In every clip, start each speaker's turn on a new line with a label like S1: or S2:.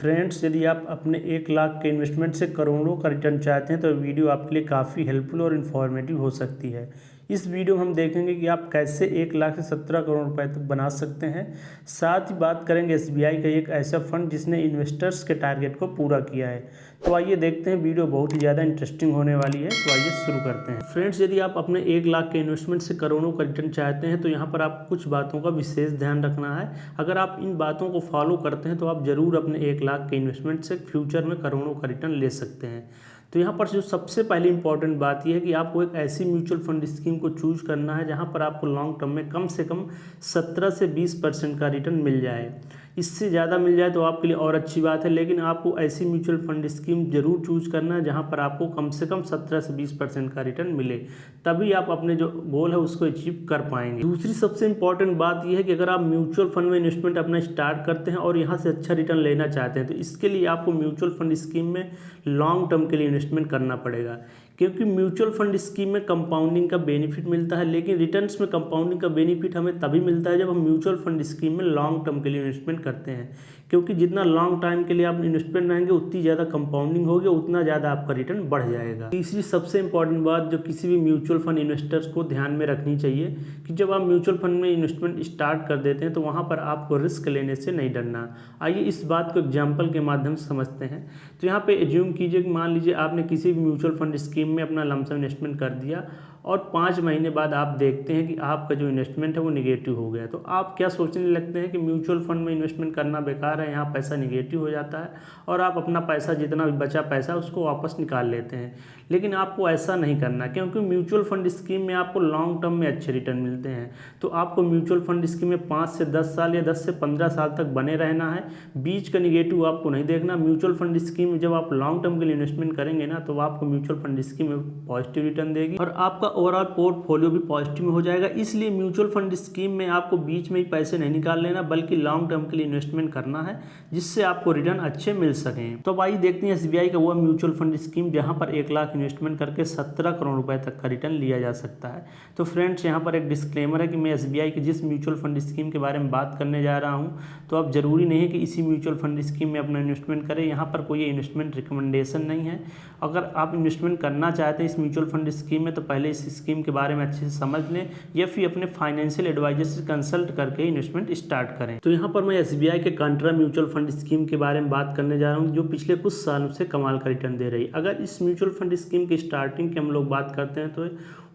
S1: Friends, यदि आप अपने 1 लाख के इन्वेस्टमेंट से करोड़ों का रिटर्न चाहते हैं तो वीडियो आपके लिए काफ़ी हेल्पफुल और इन्फॉर्मेटिव हो सकती है। इस वीडियो में हम देखेंगे कि आप कैसे 1 लाख से 17 करोड़ रुपए तक बना सकते हैं। साथ ही बात करेंगे एसबीआई का एक ऐसा फंड जिसने इन्वेस्टर्स के टारगेट को पूरा किया है। तो आइए देखते हैं, वीडियो बहुत ही ज़्यादा इंटरेस्टिंग होने वाली है। तो आइए शुरू करते हैं। फ्रेंड्स, यदि आप अपने 1 लाख के इन्वेस्टमेंट से करोड़ों का रिटर्न चाहते हैं तो यहाँ पर आप कुछ बातों का विशेष ध्यान रखना है। अगर आप इन बातों को फॉलो करते हैं तो आप ज़रूर अपने 1 लाख के इन्वेस्टमेंट से फ्यूचर में करोड़ों का रिटर्न ले सकते हैं। तो यहाँ पर जो सबसे पहले इंपॉर्टेंट बात यह है कि आपको एक ऐसी म्यूचुअल फंड स्कीम को चूज करना है जहाँ पर आपको लॉन्ग टर्म में कम से कम 17 से 20% का रिटर्न मिल जाए। इससे ज़्यादा मिल जाए तो आपके लिए और अच्छी बात है, लेकिन आपको ऐसी म्यूचुअल फंड स्कीम जरूर चूज करना है जहाँ पर आपको कम से कम 17 से 20% का रिटर्न मिले, तभी आप अपने जो गोल है उसको अचीव कर पाएंगे। दूसरी सबसे इंपॉर्टेंट बात यह है कि अगर आप म्यूचुअल फंड में इन्वेस्टमेंट अपना स्टार्ट करते हैं और यहाँ से अच्छा रिटर्न लेना चाहते हैं तो इसके लिए आपको म्यूचुअल फंड स्कीम में लॉन्ग टर्म के लिए इन्वेस्टमेंट करना पड़ेगा, क्योंकि म्यूचुअल फंड स्कीम में कंपाउंडिंग का बेनिफिट मिलता है, लेकिन रिटर्न्स में कंपाउंडिंग का बेनिफिट हमें तभी मिलता है जब हम म्यूचुअल फंड स्कीम में लॉन्ग टर्म के लिए इन्वेस्टमेंट करते हैं, क्योंकि जितना लॉन्ग टाइम के लिए आप इन्वेस्टमेंट रहेंगे उतनी ज़्यादा कंपाउंडिंग होगी, उतना ज़्यादा आपका रिटर्न बढ़ जाएगा। तीसरी सबसे इंपॉर्टेंट बात जो किसी भी म्यूचुअल फंड इन्वेस्टर्स को ध्यान में रखनी चाहिए कि जब आप म्यूचुअल फंड में इन्वेस्टमेंट स्टार्ट कर देते हैं तो वहाँ पर आपको रिस्क लेने से नहीं डरना। आइए इस बात को एग्जाम्पल के माध्यम से समझते हैं। तो यहाँ पे एज्यूम कीजिए कि मान लीजिए आपने किसी भी म्यूचुअल फंड स्कीम में अपना लमसम इन्वेस्टमेंट कर दिया और 5 महीने बाद आप देखते हैं कि आपका जो इन्वेस्टमेंट है वो निगेटिव हो गया। तो आप क्या सोचने लगते हैं कि म्यूचुअल फंड में इन्वेस्टमेंट करना बेकार है, यहाँ पैसा निगेटिव हो जाता है और आप अपना पैसा जितना भी बचा पैसा उसको वापस निकाल लेते हैं। लेकिन आपको ऐसा नहीं करना, क्योंकि म्यूचुअल फंड स्कीम में आपको लॉन्ग टर्म में अच्छे रिटर्न मिलते हैं। तो आपको म्यूचुअल फंड स्कीम में 5 से 10 साल या 10 से 15 साल तक बने रहना है। बीच का निगेटिव आपको नहीं देखना। म्यूचुअल फंड स्कीम में जब आप लॉन्ग टर्म के लिए इन्वेस्टमेंट करेंगे ना तो आपको म्यूचुअल फंड स्कीम में पॉजिटिव रिटर्न देगी और आपका ओवरऑल पोर्टफोलियो भी पॉजिटिव में हो जाएगा। इसलिए म्यूचुअल फंड स्कीम में आपको बीच में ही पैसे नहीं निकाल लेना, बल्कि लॉन्ग टर्म के लिए इन्वेस्टमेंट करना है जिससे आपको रिटर्न अच्छे मिल सकें। तो अब आइए देखते हैं एसबीआई का वो म्यूचुअल फंड स्कीम जहां पर 1 लाख इन्वेस्टमेंट करके 17 करोड़ रुपए तक का रिटर्न लिया जा सकता है। तो फ्रेंड्स, यहाँ पर एक डिस्क्लेमर है कि मैं एसबीआई की जिस म्यूचुअल फंड स्कीम के बारे में बात करने जा रहा हूँ तो अब जरूरी नहीं है कि इसी म्यूचुअल फंड स्कीम में अपना इन्वेस्टमेंट करें। यहाँ पर कोई इन्वेस्टमेंट रिकमेंडेशन नहीं है। अगर आप इन्वेस्टमेंट करना चाहते हैं इस म्यूचुअल फंड स्कीम में तो पहले इस स्कीम के बारे में अच्छे से समझ लें या फिर अपने फाइनेंशियल एडवाइजर से कंसल्ट करके इन्वेस्टमेंट स्टार्ट करें। तो यहाँ पर मैं एसबीआई के कांट्रा म्यूचुअल फंड स्कीम के बारे में बात करने जा रहा हूँ जो पिछले कुछ सालों से कमाल का रिटर्न दे रही है। अगर इस म्यूचुअल फंड स्कीम की स्टार्टिंग की हम लोग बात करते हैं तो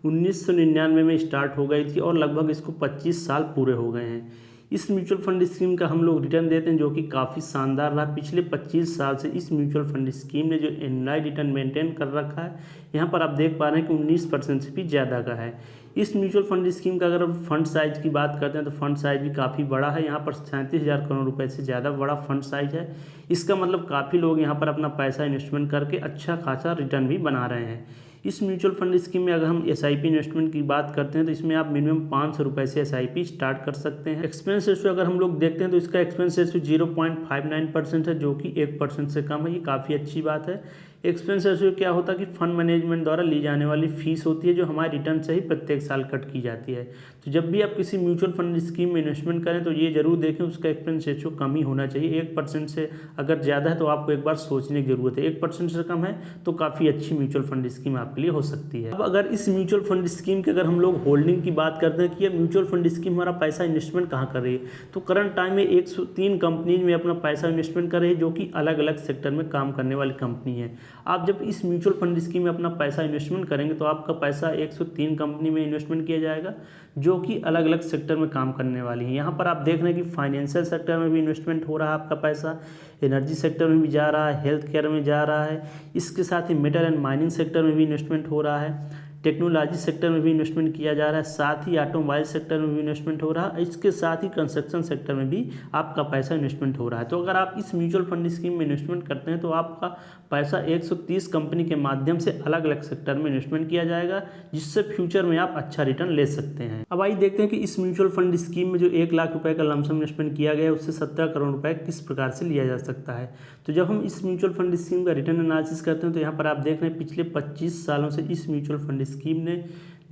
S1: 1999 में स्टार्ट हो गई थी और लगभग इसको 25 साल पूरे हो गए हैं। इस म्यूचुअल फंड स्कीम का हम लोग रिटर्न देते हैं जो कि काफ़ी शानदार रहा। पिछले 25 साल से इस म्यूचुअल फंड स्कीम ने जो एनुअल रिटर्न मेंटेन कर रखा है, यहाँ पर आप देख पा रहे हैं कि 19% से भी ज़्यादा का है। इस म्यूचुअल फंड स्कीम का अगर हम फंड साइज की बात करते हैं तो फंड साइज भी काफ़ी बड़ा है। यहाँ पर 37,000 करोड़ रुपए से ज़्यादा बड़ा फंड साइज है। इसका मतलब काफ़ी लोग यहाँ पर अपना पैसा इन्वेस्टमेंट करके अच्छा खासा रिटर्न भी बना रहे हैं। इस म्यूचुअल फंड स्कीम में अगर हम एसआईपी इन्वेस्टमेंट की बात करते हैं तो इसमें आप मिनिमम 500 रुपये से एसआईपी स्टार्ट कर सकते हैं। एक्सपेंस रेशियो अगर हम लोग देखते हैं तो इसका एक्सपेंस रेशियो 0.59% है, जो कि 1% से कम है। ये काफ़ी अच्छी बात है। एक्सपेंस रेशियो क्या होता है कि फंड मैनेजमेंट द्वारा ली जाने वाली फीस होती है जो हमारे रिटर्न से ही प्रत्येक साल कट की जाती है। तो जब भी आप किसी म्यूचुअल फंड स्कीम में इन्वेस्टमेंट करें तो ये जरूर देखें उसका एक्सपेंस रेशियो कम ही होना चाहिए। 1% से अगर ज़्यादा है तो आपको एक बार सोचने की जरूरत है। 1% से कम है तो काफ़ी अच्छी म्यूचुअल फंड स्कीम आपके लिए हो सकती है। अब अगर इस म्यूचुअल फंड स्कीम की अगर हम लोग होल्डिंग की बात करते हैं कि ये म्यूचुअल फंड स्कीम हमारा पैसा इन्वेस्टमेंट कहाँ कर रही है, तो करंट टाइम में 103 कंपनीज में अपना पैसा इन्वेस्टमेंट कर रही है जो कि अलग अलग सेक्टर में काम करने वाली कंपनी है। आप जब इस म्यूचुअल फंड स्कीम में अपना पैसा इन्वेस्टमेंट करेंगे तो आपका पैसा 103 कंपनी में इन्वेस्टमेंट किया जाएगा जो कि अलग अलग सेक्टर में काम करने वाली है। यहाँ पर आप देख रहे हैं कि फाइनेंशियल सेक्टर में भी इन्वेस्टमेंट हो रहा है, आपका पैसा एनर्जी सेक्टर में भी जा रहा है, हेल्थ केयर में जा रहा है, इसके साथ ही मेटल एंड माइनिंग सेक्टर में भी इन्वेस्टमेंट हो रहा है, टेक्नोलॉजी सेक्टर में भी इन्वेस्टमेंट किया जा रहा है, साथ ही ऑटोमोबाइल सेक्टर में भी इन्वेस्टमेंट हो रहा है, इसके साथ ही कंस्ट्रक्शन सेक्टर में भी आपका पैसा इन्वेस्टमेंट हो रहा है। तो अगर आप इस म्यूचुअल फंड स्कीम में इन्वेस्टमेंट करते हैं तो आपका पैसा 130 कंपनी के माध्यम से अलग अलग सेक्टर में इन्वेस्टमेंट किया जाएगा जिससे फ्यूचर में आप अच्छा रिटर्न ले सकते हैं। अब आइए देखते हैं कि इस म्यूचुअल फंड स्कीम में जो 1 लाख रुपए का लमसम इन्वेस्टमेंट किया गया है उससे 17 करोड़ रुपए किस प्रकार से लिया जा सकता है। तो जब हम इस म्यूचुअल फंड स्कीम का रिटर्न एनालिसिस करते हैं तो यहाँ पर आप देख रहे हैं पिछले 25 सालों से इस म्यूचुअल फंड स्कीम ने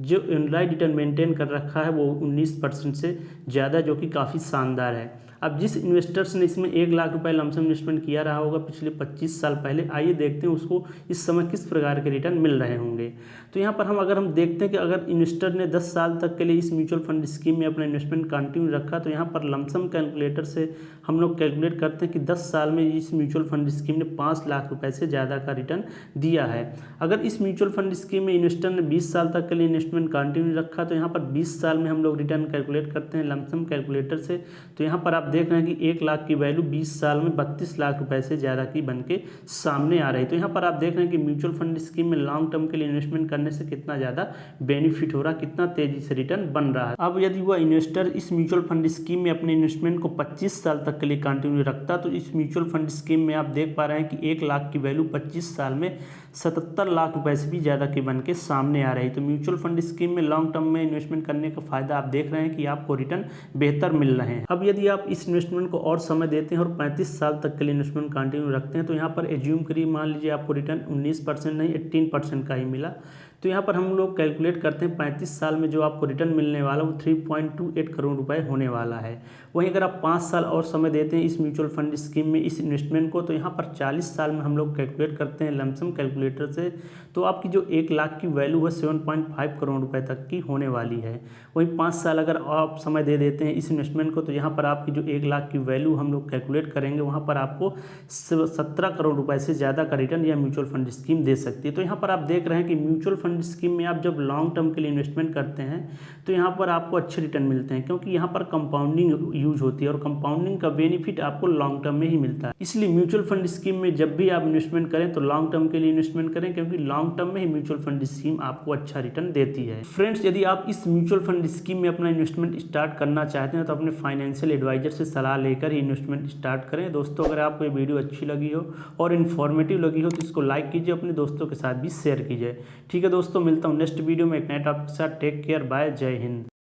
S1: जो एनुअल रिटर्न मेंटेन कर रखा है वो 19% से ज़्यादा, जो कि काफ़ी शानदार है। अब जिस इन्वेस्टर्स ने इसमें 1 लाख रुपए लमसम इन्वेस्टमेंट किया रहा होगा पिछले 25 साल पहले, आइए देखते हैं उसको इस समय किस प्रकार के रिटर्न मिल रहे होंगे। तो यहाँ पर अगर हम देखते हैं कि अगर इन्वेस्टर ने 10 साल तक के लिए इस म्यूचुअल फंड स्कीम में अपना इन्वेस्टमेंट कंटिन्यू रखा, तो यहाँ पर लमसम कैलकुलेटर से हम लोग कैलकुलेट करते हैं कि 10 साल में इस म्यूचुअल फंड स्कीम ने 5 लाख रुपए से ज़्यादा का रिटर्न दिया है। अगर इस म्यूचुअल फंड स्कीम में इन्वेस्टर ने 20 साल तक के लिए इन्वेस्टमेंट कंटिन्यू रखा, तो यहाँ पर 20 साल में हम लोग रिटर्न कैलकुलेट करते हैं लमसम कैलकुलेटर से। तो यहाँ पर आप देख रहे हैं कि 1 लाख की वैल्यू 20 साल में 32 लाख रुपए से ज़्यादा की बन के सामने आ रही है। तो यहाँ पर आप देख रहे हैं कि म्यूचुअल फंड स्कीम में लॉन्ग टर्म के लिए इन्वेस्टमेंट करने से कितना ज़्यादा बेनिफिट हो रहा है, कितना तेजी से रिटर्न बन रहा है। अब यदि वह इन्वेस्टर इस म्यूचुअल फंड स्कीम में अपने इन्वेस्टमेंट को 25 साल तक के लिए कंटिन्यू रखता, तो इस म्यूचुअल फंड स्कीम में आप देख पा रहे हैं कि 1 लाख की वैल्यू 25 साल में 77 लाख रुपए से भी ज़्यादा की बन के सामने आ रही है। तो म्यूचुअल फंड स्कीम में लॉन्ग टर्म में इन्वेस्टमेंट करने का फायदा आप देख रहे हैं कि आपको रिटर्न बेहतर मिल रहे हैं। अब यदि आप इस इन्वेस्टमेंट को और समय देते हैं और 35 साल तक के लिए इन्वेस्टमेंट कंटिन्यू रखते हैं, तो यहाँ पर एज्यूम करिए मान लीजिए आपको रिटर्न 19% नहीं 18% का ही मिला। तो यहाँ पर हम लोग कैलकुलेट करते हैं 35 साल में जो आपको रिटर्न मिलने वाला वो 3.28 करोड़ रुपए होने वाला है। वहीं अगर आप 5 साल और समय देते हैं इस म्यूचुअल फंड स्कीम में इस इन्वेस्टमेंट को, तो यहाँ पर 40 साल में हम लोग कैलकुलेट करते हैं लमसम कैलकुलेटर से, तो आपकी जो 1 लाख की वैल्यू है 7.5 करोड़ रुपए तक की होने वाली है। वहीं 5 साल अगर आप समय दे देते हैं इस इन्वेस्टमेंट को, तो यहाँ पर आपकी जो 1 लाख की वैल्यू हम लोग कैलकुलेट करेंगे, वहाँ पर आपको 17 करोड़ रुपए से ज़्यादा का रिटर्न यह म्यूचुअल फंड स्कीम दे सकती है। तो यहाँ पर आप देख रहे हैं कि म्यूचुअल फंड स्कीम में आप जब लॉन्ग टर्म के लिए इन्वेस्टमेंट करते हैं, तो यहाँ पर आपको अच्छे रिटर्न मिलते हैं, क्योंकि यहाँ पर कंपाउंडिंग यूज होती है और कंपाउंडिंग का बेनिफिट आपको लॉन्ग टर्म में ही मिलता है। इसलिए म्यूचुअल फंड स्कीम में जब भी आप इन्वेस्टमेंट करें तो लॉन्ग टर्म के लिए इन्वेस्टमेंट करें, क्योंकि लॉन्ग टर्म में ही म्यूचुअल फंड स्कीम आपको अच्छा रिटर्न देती है। फ्रेंड्स, यदि आप इस म्यूचुअल फंड स्कीम में अपना इन्वेस्टमेंट स्टार्ट करना चाहते हैं, तो अपने फाइनेंशियल एडवाइजर से सलाह लेकर ही इन्वेस्टमेंट स्टार्ट करें। दोस्तों, अगर आपको ये वीडियो अच्छी लगी हो और इन्फॉर्मेटिव लगी हो, तो इसको लाइक कीजिए, अपने दोस्तों के साथ भी शेयर कीजिए। ठीक है दोस्तों, मिलता हूँ नेक्स्ट वीडियो में एक नए टॉपिक के साथ। टेक केयर, बाय, जय हिंद।